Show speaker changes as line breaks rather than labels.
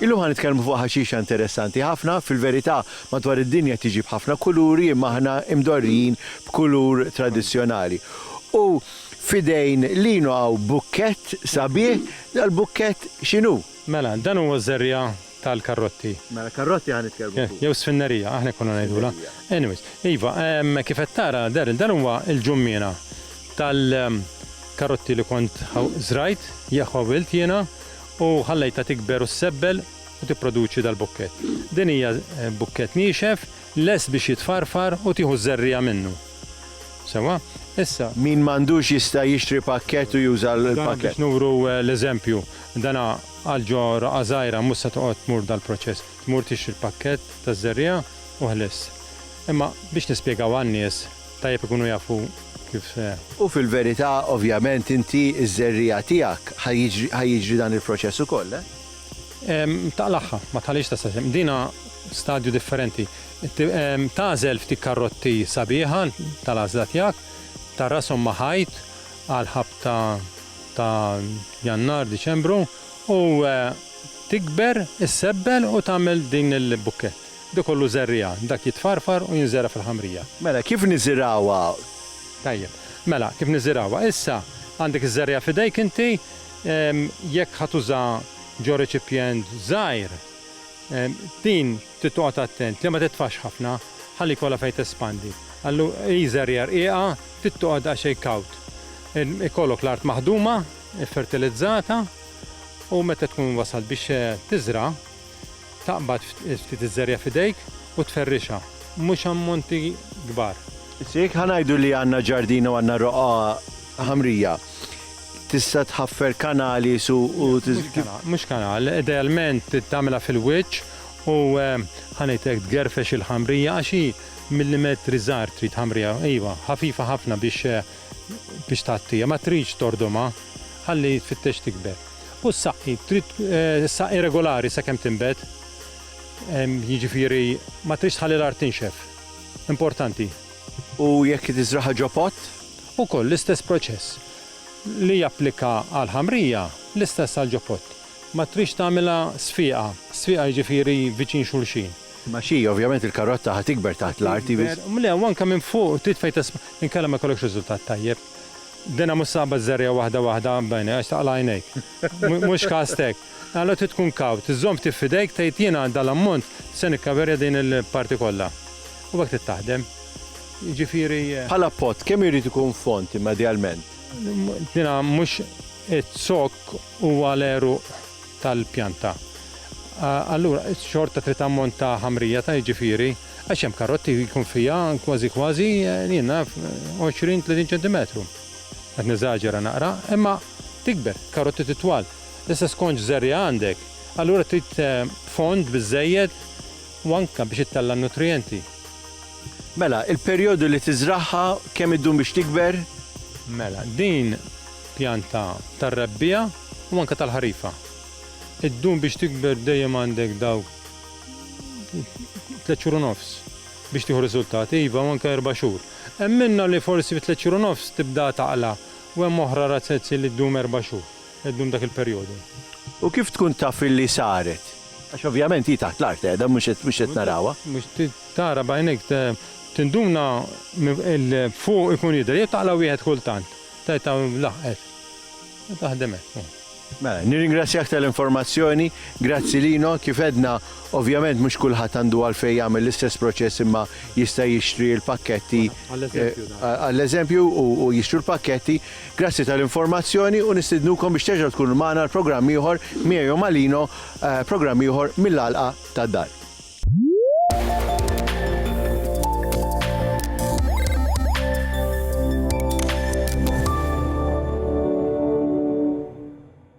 Illum ħan nitkellmu fuq ħaxixa interessanti ħafna, fil-verità madwar id-dinja tiġi b'ħafna kuluri imma aħna imdorrijin b'kulur tradizzjonali. U fidejn Lino għaw bukkett sabiħ, dal-bukkett x'inhu?
Mela, dan huwa żerja tal-karrotti.
Mela karrotti ħan nitkellmu fuq.
Jew sfinnerija, aħna konna ngħidula. Anyways, iva, kif qed tara dan huwa l-ġummina tal-karotti li kont żrajt, jaħħobilt jiena u ħallejta tikber u ssebbel u tipproduċi dal-bukkett. Din hija bukkett niexef, les biex jitfarfar u tieħu żerrija minnu. Sewa, issa.
Min m'għandux jista' jixtri pakkett u juża l-pakkett.
Biex nuru l-eżempju, dana għalġo raqażajra mhux se toqgħod tmur dal-proċess. Tmur tixtri l-pakkett taż-żerrija u ħliss. Imma biex nispjegaw għan-nies tajjeb ikunu jafu kif.
U fil-verità, ovvjament, inti ż-żerrija tiegħek ħajjiġri dan il-proċess ukoll,
Taqlaħħa, ma tħallix ta' dina stadju differenti. Tażel ftit karrotti sabiħa tal-għażla tiegħek, tarrashom ma' ħajt għal ħabta ta' Jannar, Diċembru u tikber, issebbel u tagħmel din il-bukkett. Dik kollu żerrija, dak jitfarfar u jinżera fil-ħamrija.
Mela, kif niżirawha?
Tajjeb, mela, kif niżirawha? Issa għandek iż-żerrija f'idejk inti, jekk ħatuża ġo reċipjent żgħir, din tittoqgħod attent li ma titfax ħafna, ħalli kollha fejn tespandi. Allu żerrija rqieqa tittoqgħod għaxej kawt. Ikollok l-art maħduma, fertilizzata u meta tkun wasal biex tiżra, taqbad ftit iż-żerja f'idejk u tferrixha, mhux ammonti kbar.
Sik ħanajdu li għandna ġardina u għandna roqa ħamrija. Tista' tħaffer kanali
mhux kanal, idealment tagħmilha fil-wiċċ u ħanejtek tgerfex il-ħamrija għax millimetri żgħar trid ħamrija, iva, ħafifa ħafna biex tagħtija, ma tridx tordoma, ħalli tfittex tikber. U s-saqqi, trid saqqi regolari sakemm tinbet, jiġifieri ma tridx tħalli l-art tinxef. Importanti.
U jekk tiżraħha ġo pott?
Ukoll l-istess proċess. Li japplika għal ħamrija l-istess għal ġo pott. Ma tridx tagħmilha sfiqa, sfiqa jiġifieri viċin xulxin.
Ma xi, ovvjament il-karotta ħatikber taħt l-arti biss.
Le, anke minn fuq trid fejn inkella ma jkollokx riżultat tajjeb. Dena mhux saba żerja waħda bejna għax taqla għajnejk. Mhux kastek. Allora trid tkun kawt, iżżomm ftit f'idejk tgħid jiena dal-ammont se nikkaverja din il-parti kollha. U hekk taħdem. Jiġifieri.
Bħala pott, kemm irid ikun font immedjalment?
Dina mhux it-sok huwa l-eruq tal-pjanta. Allura xorta trid ammont ta' ħamrija ta' jiġifieri għax hemm karotti jkun fiha kważi jiena 20-30 ċentimetru. Qed niżaġera naqra, imma tikber, karotti titwal. Issa skonġ żerja għandek, allura trid fond biżżejjed u anke biex ittella n-nutrijenti.
Mela, il-perjodu li tiżraħħa kemm iddum biex tikber?
Mela, din pjanta tar-rebbija u anke tal-ħarifa. Iddum biex tikber dejjem għandek dawk 3 xhur u nofs biex tieħu riżultati, iva anke 4 xhur. Hemm minnha li forsi fi 3 xhur u nofs tibda taqla u hemm oħra razzezzi li ddum 4 xhur, iddum dak il-perjodu.
U kif tkun taf illi saret? Għax ovvjament hi taħt l-art qiegħda mhux qed narawha.
Mhux tara b'għajnejk tindumna fuq ikun jidher jew taqla wieħed kultant. Tajta laħqet. Taħdem hekk.
Mela, nirringrazzjak tal-informazzjoni, grazzi Lino, kif edna ovvjament mhux kulħadd għandu għalfejn jagħmel l-istess proċess imma jista' jixtri l-pakketti għall-eżempju u jixtru l-pakketti. Grazzi tal-informazzjoni u nistidnukom biex terġgħu tkunu magħna l-programm ieħor miegħu ma' Lino, programm ieħor mill-għalqa tad-dar.